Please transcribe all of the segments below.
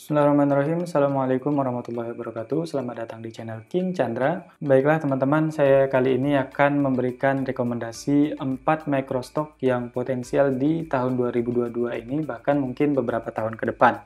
Bismillahirrahmanirrahim. Assalamualaikum warahmatullahi wabarakatuh. Selamat datang di channel King Chandra. Baiklah teman-teman, saya kali ini akan memberikan rekomendasi 4 microstock yang potensial di tahun 2022 ini, bahkan mungkin beberapa tahun ke depan.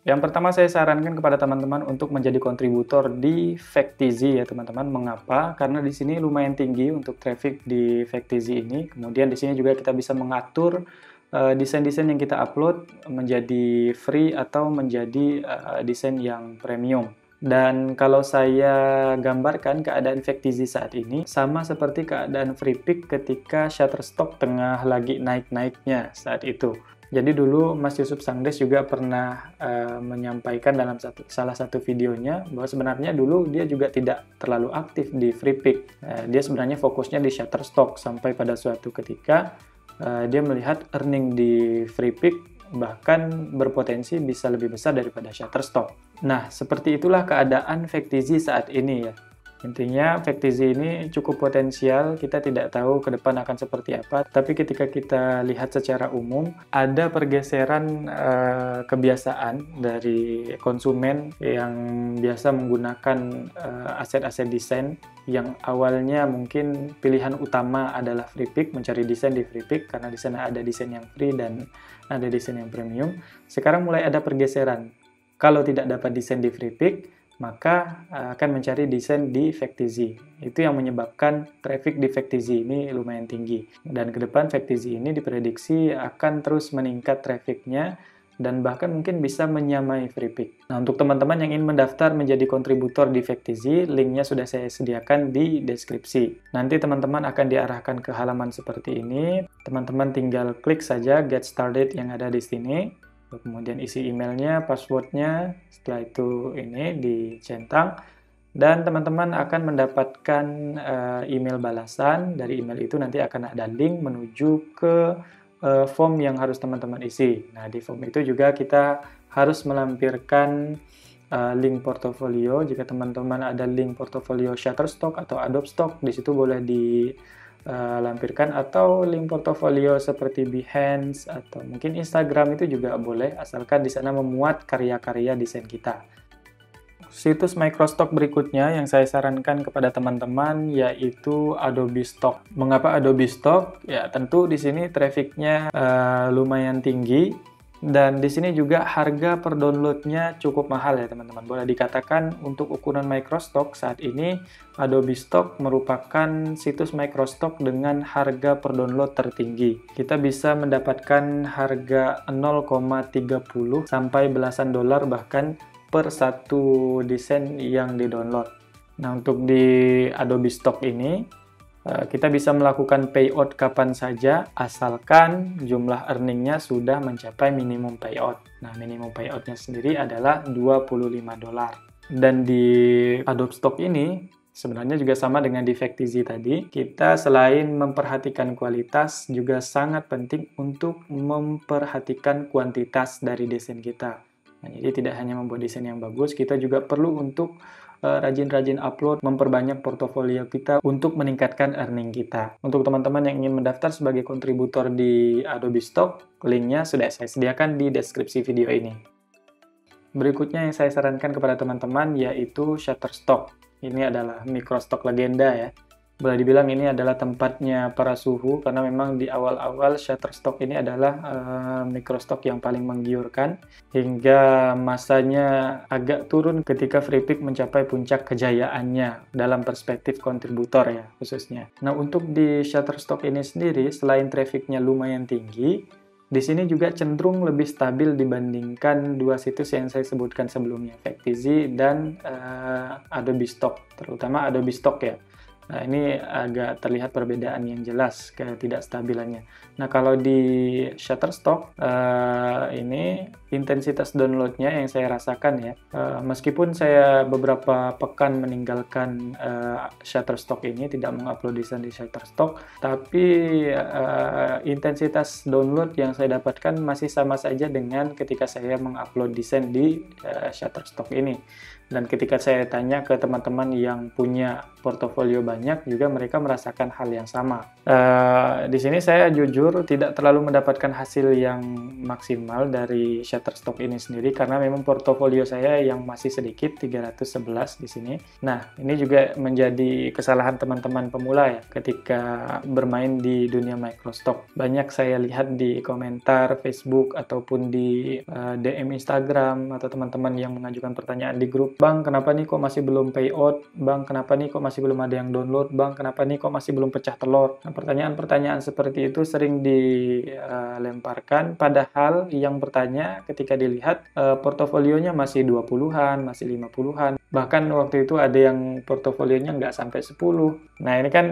Yang pertama saya sarankan kepada teman-teman untuk menjadi kontributor di Factizi ya teman-teman. Mengapa? Karena di sini lumayan tinggi untuk traffic di Factizi ini. Kemudian di sini juga kita bisa mengatur desain-desain yang kita upload menjadi free atau menjadi desain yang premium. Dan kalau saya gambarkan keadaan Factizi saat ini sama seperti keadaan FreePic ketika Shutterstock tengah lagi naik-naiknya saat itu. Jadi dulu Mas Yusuf Sangdes juga pernah menyampaikan dalam salah satu videonya bahwa sebenarnya dulu dia juga tidak terlalu aktif di FreePic. Dia sebenarnya fokusnya di Shutterstock sampai pada suatu ketika dia melihat earning di FreePic bahkan berpotensi bisa lebih besar daripada Shutterstock. Nah, seperti itulah keadaan Factizi saat ini ya. Intinya Factizi ini cukup potensial, kita tidak tahu ke depan akan seperti apa, tapi ketika kita lihat secara umum, ada pergeseran kebiasaan dari konsumen yang biasa menggunakan aset-aset desain yang awalnya mungkin pilihan utama adalah FreePic, mencari desain di FreePic karena di sana ada desain yang free dan ada desain yang premium. Sekarang mulai ada pergeseran. Kalau tidak dapat desain di FreePic, maka akan mencari desain di Factizi. Itu yang menyebabkan traffic di Factizi ini lumayan tinggi. Dan ke depan Factizi ini diprediksi akan terus meningkat trafficnya dan bahkan mungkin bisa menyamai FreePic. Nah, untuk teman-teman yang ingin mendaftar menjadi kontributor di Factizi, linknya sudah saya sediakan di deskripsi. Nanti teman-teman akan diarahkan ke halaman seperti ini. Teman-teman tinggal klik saja Get Started yang ada di sini. Kemudian isi emailnya, passwordnya, setelah itu ini dicentang, dan teman-teman akan mendapatkan email balasan. Dari email itu nanti akan ada link menuju ke form yang harus teman-teman isi. Nah, di form itu juga kita harus melampirkan link portofolio. Jika teman-teman ada link portofolio Shutterstock atau Adobe Stock, di situ boleh lampirkan, atau link portofolio seperti Behance atau mungkin Instagram itu juga boleh, asalkan di sana memuat karya-karya desain kita. Situs microstock berikutnya yang saya sarankan kepada teman-teman yaitu Adobe Stock. Mengapa Adobe Stock? Ya tentu di sini trafficnya lumayan tinggi. Dan di sini juga harga per downloadnya cukup mahal ya teman-teman. Boleh dikatakan untuk ukuran microstock saat ini Adobe Stock merupakan situs microstock dengan harga per download tertinggi. Kita bisa mendapatkan harga 0,30 sampai belasan dolar bahkan per satu desain yang di-download. Nah, untuk di Adobe Stock ini kita bisa melakukan payout kapan saja asalkan jumlah earningnya sudah mencapai minimum payout. Nah, minimum payoutnya sendiri adalah 25 dolar. Dan di Adobe Stock ini sebenarnya juga sama dengan di Factizi tadi. Kita selain memperhatikan kualitas juga sangat penting untuk memperhatikan kuantitas dari desain kita. Nah, jadi tidak hanya membuat desain yang bagus, kita juga perlu untuk rajin-rajin upload, memperbanyak portofolio kita untuk meningkatkan earning kita. Untuk teman-teman yang ingin mendaftar sebagai kontributor di Adobe Stock, linknya sudah saya sediakan di deskripsi video ini. Berikutnya yang saya sarankan kepada teman-teman yaitu Shutterstock. Ini adalah microstock legenda ya. Boleh dibilang ini adalah tempatnya para suhu karena memang di awal-awal Shutterstock ini adalah microstock yang paling menggiurkan hingga masanya agak turun ketika FreePic mencapai puncak kejayaannya dalam perspektif kontributor ya khususnya. Nah, untuk di Shutterstock ini sendiri selain trafficnya lumayan tinggi, di sini juga cenderung lebih stabil dibandingkan dua situs yang saya sebutkan sebelumnya, Factizi dan Adobe Stock, terutama Adobe Stock ya. Nah, ini agak terlihat perbedaan yang jelas ketidakstabilannya. Nah, kalau di Shutterstock, ini intensitas downloadnya yang saya rasakan ya, meskipun saya beberapa pekan meninggalkan Shutterstock ini, tidak mengupload desain di Shutterstock, tapi intensitas download yang saya dapatkan masih sama saja dengan ketika saya mengupload desain di Shutterstock ini. Dan ketika saya tanya ke teman-teman yang punya portofolio banyak juga mereka merasakan hal yang sama. Di sini saya jujur tidak terlalu mendapatkan hasil yang maksimal dari Shutterstock ini sendiri karena memang portofolio saya yang masih sedikit, 311 di sini. Nah, ini juga menjadi kesalahan teman-teman pemula ya ketika bermain di dunia microstock. Banyak saya lihat di komentar Facebook ataupun di DM Instagram atau teman-teman yang mengajukan pertanyaan di grup, "Bang, kenapa nih kok masih belum payout? Bang, kenapa nih kok masih belum ada yang download? Bang, kenapa nih kok masih belum pecah telur?" Nah, pertanyaan-pertanyaan seperti itu sering dilemparkan, padahal yang bertanya ketika dilihat portofolionya masih 20-an, masih 50-an. Bahkan waktu itu ada yang portofolionya nggak sampai 10. Nah, ini kan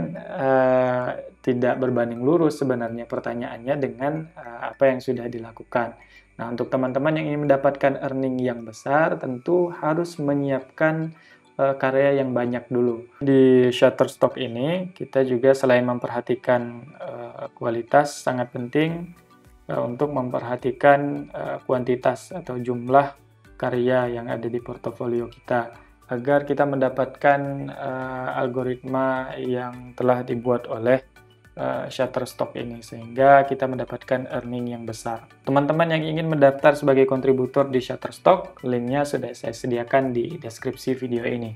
tidak berbanding lurus sebenarnya pertanyaannya dengan apa yang sudah dilakukan. Nah, untuk teman-teman yang ingin mendapatkan earning yang besar, tentu harus menyiapkan karya yang banyak dulu. Di Shutterstock ini, kita juga selain memperhatikan kualitas, sangat penting untuk memperhatikan kuantitas atau jumlah karya yang ada di portofolio kita, agar kita mendapatkan algoritma yang telah dibuat oleh Shutterstock ini, sehingga kita mendapatkan earning yang besar. Teman-teman yang ingin mendaftar sebagai kontributor di Shutterstock, linknya sudah saya sediakan di deskripsi video ini.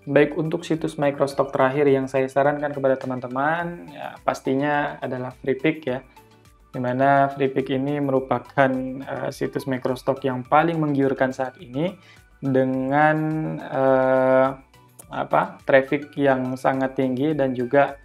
Baik, untuk situs microstock terakhir yang saya sarankan kepada teman-teman, ya, pastinya adalah Freepik ya, dimana Freepik ini merupakan situs microstock yang paling menggiurkan saat ini dengan traffic yang sangat tinggi dan juga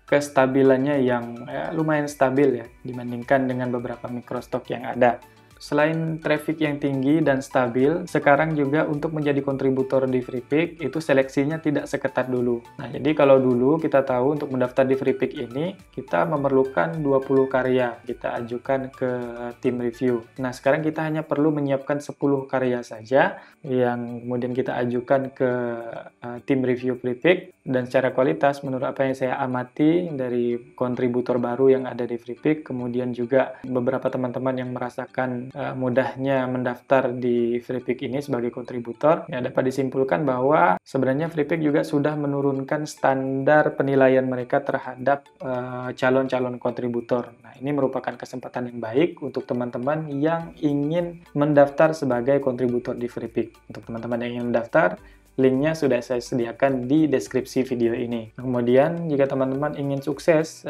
kestabilannya yang lumayan stabil ya dibandingkan dengan beberapa microstock yang ada. Selain traffic yang tinggi dan stabil, sekarang juga untuk menjadi kontributor di Freepik itu seleksinya tidak seketat dulu. Nah, jadi kalau dulu kita tahu untuk mendaftar di Freepik ini kita memerlukan 20 karya kita ajukan ke tim review. Nah, sekarang kita hanya perlu menyiapkan 10 karya saja yang kemudian kita ajukan ke tim review Freepik, dan secara kualitas menurut apa yang saya amati dari kontributor baru yang ada di Freepik, kemudian juga beberapa teman-teman yang merasakan mudahnya mendaftar di Freepik ini sebagai kontributor, ya dapat disimpulkan bahwa sebenarnya Freepik juga sudah menurunkan standar penilaian mereka terhadap calon-calon kontributor. Nah, ini merupakan kesempatan yang baik untuk teman-teman yang ingin mendaftar sebagai kontributor di Freepik. Untuk teman-teman yang ingin mendaftar, linknya sudah saya sediakan di deskripsi video ini. Kemudian, jika teman-teman ingin sukses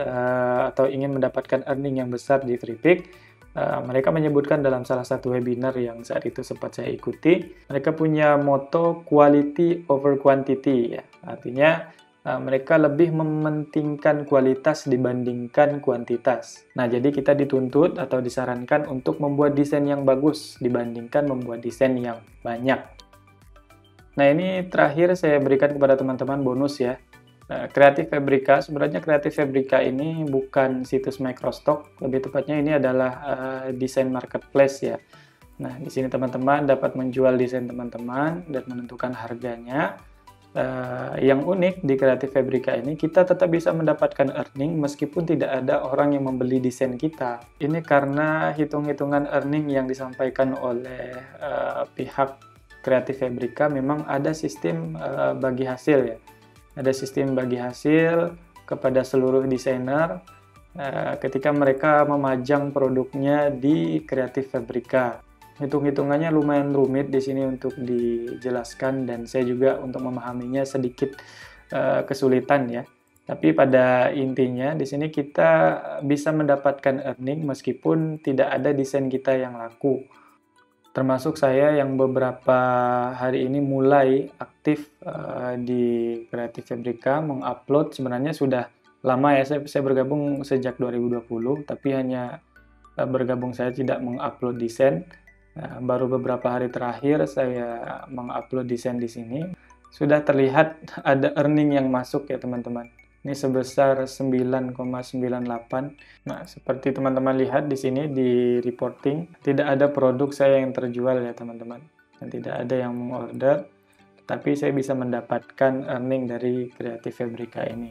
atau ingin mendapatkan earning yang besar di Freepik, mereka menyebutkan dalam salah satu webinar yang saat itu sempat saya ikuti, mereka punya moto quality over quantity, ya. Artinya, mereka lebih mementingkan kualitas dibandingkan kuantitas. Nah, jadi kita dituntut atau disarankan untuk membuat desain yang bagus dibandingkan membuat desain yang banyak. Nah, ini terakhir saya berikan kepada teman-teman bonus ya. Creative Fabrica, sebenarnya Creative Fabrica ini bukan situs microstock, lebih tepatnya ini adalah desain marketplace ya. Nah, di sini teman-teman dapat menjual desain teman-teman dan menentukan harganya. Yang unik di Creative Fabrica ini, kita tetap bisa mendapatkan earning meskipun tidak ada orang yang membeli desain kita. Ini karena hitung-hitungan earning yang disampaikan oleh pihak Creative Fabrica memang ada sistem bagi hasil ya. Ada sistem bagi hasil kepada seluruh desainer ketika mereka memajang produknya di Creative Fabrica. Hitung-hitungannya lumayan rumit di sini untuk dijelaskan, dan saya juga untuk memahaminya sedikit kesulitan ya. Tapi pada intinya di sini kita bisa mendapatkan earning meskipun tidak ada desain kita yang laku. Termasuk saya yang beberapa hari ini mulai aktif di Creative Fabrica mengupload. Sebenarnya sudah lama ya, saya bergabung sejak 2020, tapi hanya bergabung saya tidak mengupload desain. Baru beberapa hari terakhir saya mengupload desain di sini. Sudah terlihat ada earning yang masuk ya teman-teman. Ini sebesar 9,98. Nah, seperti teman-teman lihat di sini di reporting, tidak ada produk saya yang terjual ya teman-teman. Dan tidak ada yang mengorder, tapi saya bisa mendapatkan earning dari Creative Fabrica ini.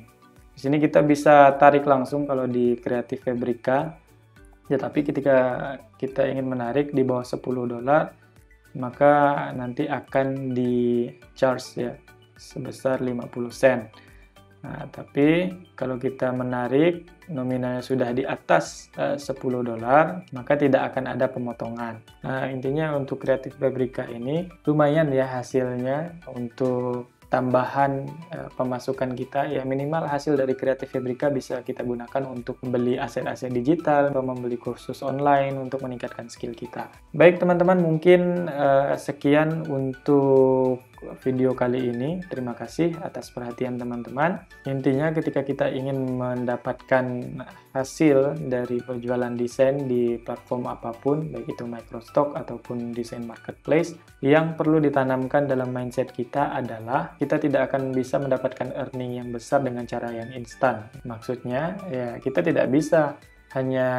Di sini kita bisa tarik langsung kalau di Creative Fabrica. Ya, tapi ketika kita ingin menarik di bawah $10, maka nanti akan di charge ya. sebesar 50 sen. Nah, tapi kalau kita menarik nominalnya sudah di atas $10, maka tidak akan ada pemotongan. Nah, intinya untuk Creative Fabrica ini lumayan ya hasilnya untuk tambahan pemasukan kita. Ya minimal hasil dari Creative Fabrica bisa kita gunakan untuk membeli aset-aset digital, atau membeli kursus online untuk meningkatkan skill kita. Baik teman-teman, mungkin sekian untuk video kali ini. Terima kasih atas perhatian teman-teman. Intinya ketika kita ingin mendapatkan hasil dari berjualan desain di platform apapun, baik itu Microstock ataupun desain marketplace, yang perlu ditanamkan dalam mindset kita adalah kita tidak akan bisa mendapatkan earning yang besar dengan cara yang instan. Maksudnya ya kita tidak bisa hanya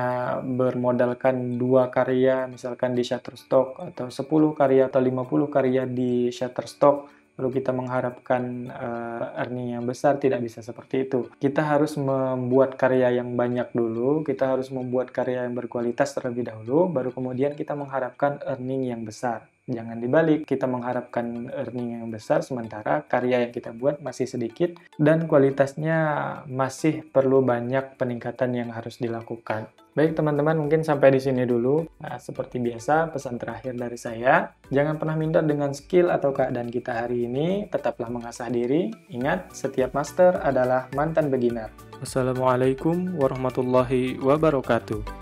bermodalkan 2 karya misalkan di Shutterstock atau 10 karya atau 50 karya di Shutterstock lalu kita mengharapkan earning yang besar. Tidak bisa seperti itu. Kita harus membuat karya yang banyak dulu, kita harus membuat karya yang berkualitas terlebih dahulu, baru kemudian kita mengharapkan earning yang besar. Jangan dibalik, kita mengharapkan earning yang besar sementara karya yang kita buat masih sedikit dan kualitasnya masih perlu banyak peningkatan yang harus dilakukan. Baik teman-teman, mungkin sampai di sini dulu. Nah, seperti biasa, pesan terakhir dari saya, jangan pernah minder dengan skill atau keadaan kita hari ini, tetaplah mengasah diri. Ingat, setiap master adalah mantan beginner. Wassalamualaikum warahmatullahi wabarakatuh.